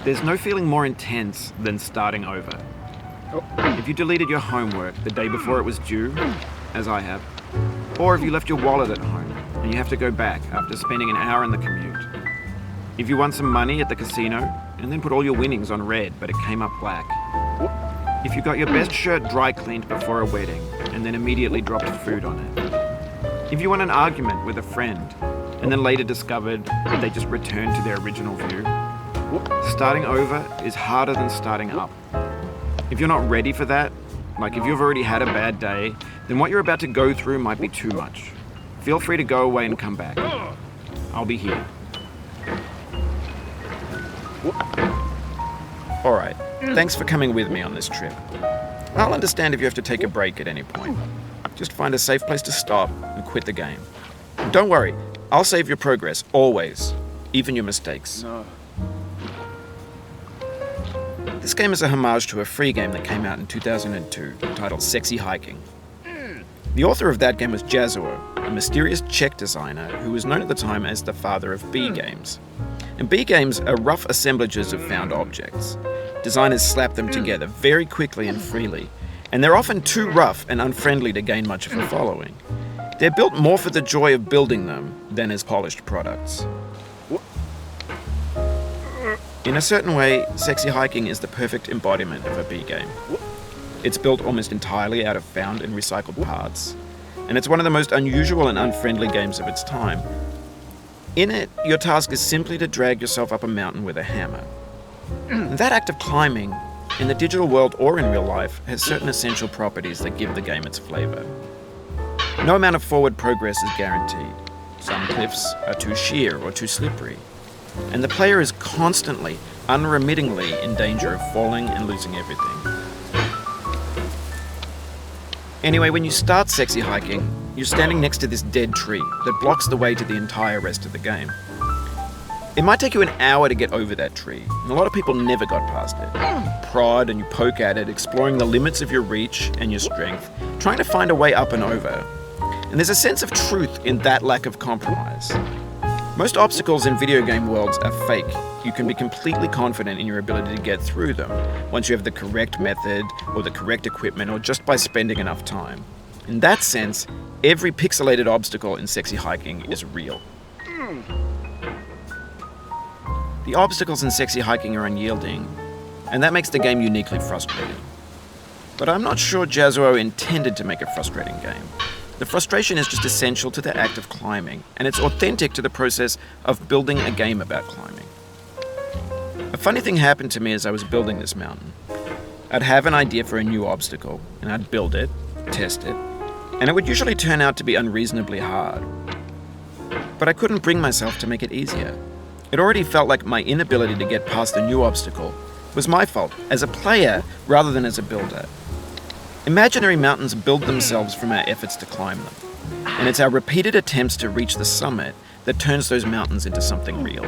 There's no feeling more intense than starting over. If you deleted your homework the day before it was due, as I have, or if you left your wallet at home and you have to go back after spending an hour in the commute. If you won some money at the casino and then put all your winnings on red but it came up black. If you got your best shirt dry cleaned before a wedding and then immediately dropped food on it. If you won an argument with a friend and then later discovered that they just returned to their original view. Starting over is harder than starting up. If you're not ready for that, like if you've already had a bad day, then what you're about to go through might be too much. Feel free to go away and come back. I'll be here. Alright, thanks for coming with me on this trip. I'll understand if you have to take a break at any point. Just find a safe place to stop and quit the game. Don't worry, I'll save your progress, always. Even your mistakes. No. This game is a homage to a free game that came out in 2002 titled Sexy Hiking. The author of that game was Jazuo, a mysterious Czech designer who was known at the time as the father of B games. And B games are rough assemblages of found objects. Designers slap them together very quickly and freely, and they're often too rough and unfriendly to gain much of a following. They're built more for the joy of building them than as polished products. In a certain way, Sexy Hiking is the perfect embodiment of a B game. It's built almost entirely out of found and recycled parts, and it's one of the most unusual and unfriendly games of its time. In it, your task is simply to drag yourself up a mountain with a hammer. And that act of climbing, in the digital world or in real life, has certain essential properties that give the game its flavor. No amount of forward progress is guaranteed. Some cliffs are too sheer or too slippery. And the player is constantly, unremittingly in danger of falling and losing everything. Anyway, when you start Sexy Hiking, you're standing next to this dead tree that blocks the way to the entire rest of the game. It might take you an hour to get over that tree, and a lot of people never got past it. You prod and you poke at it, exploring the limits of your reach and your strength, trying to find a way up and over. And there's a sense of truth in that lack of compromise. Most obstacles in video game worlds are fake. You can be completely confident in your ability to get through them once you have the correct method or the correct equipment or just by spending enough time. In that sense, every pixelated obstacle in Sexy Hiking is real. The obstacles in Sexy Hiking are unyielding, and that makes the game uniquely frustrating. But I'm not sure Jazuo intended to make a frustrating game. The frustration is just essential to the act of climbing, and it's authentic to the process of building a game about climbing. A funny thing happened to me as I was building this mountain. I'd have an idea for a new obstacle, and I'd build it, test it, and it would usually turn out to be unreasonably hard. But I couldn't bring myself to make it easier. It already felt like my inability to get past the new obstacle was my fault as a player rather than as a builder. Imaginary mountains build themselves from our efforts to climb them, and it's our repeated attempts to reach the summit that turns those mountains into something real.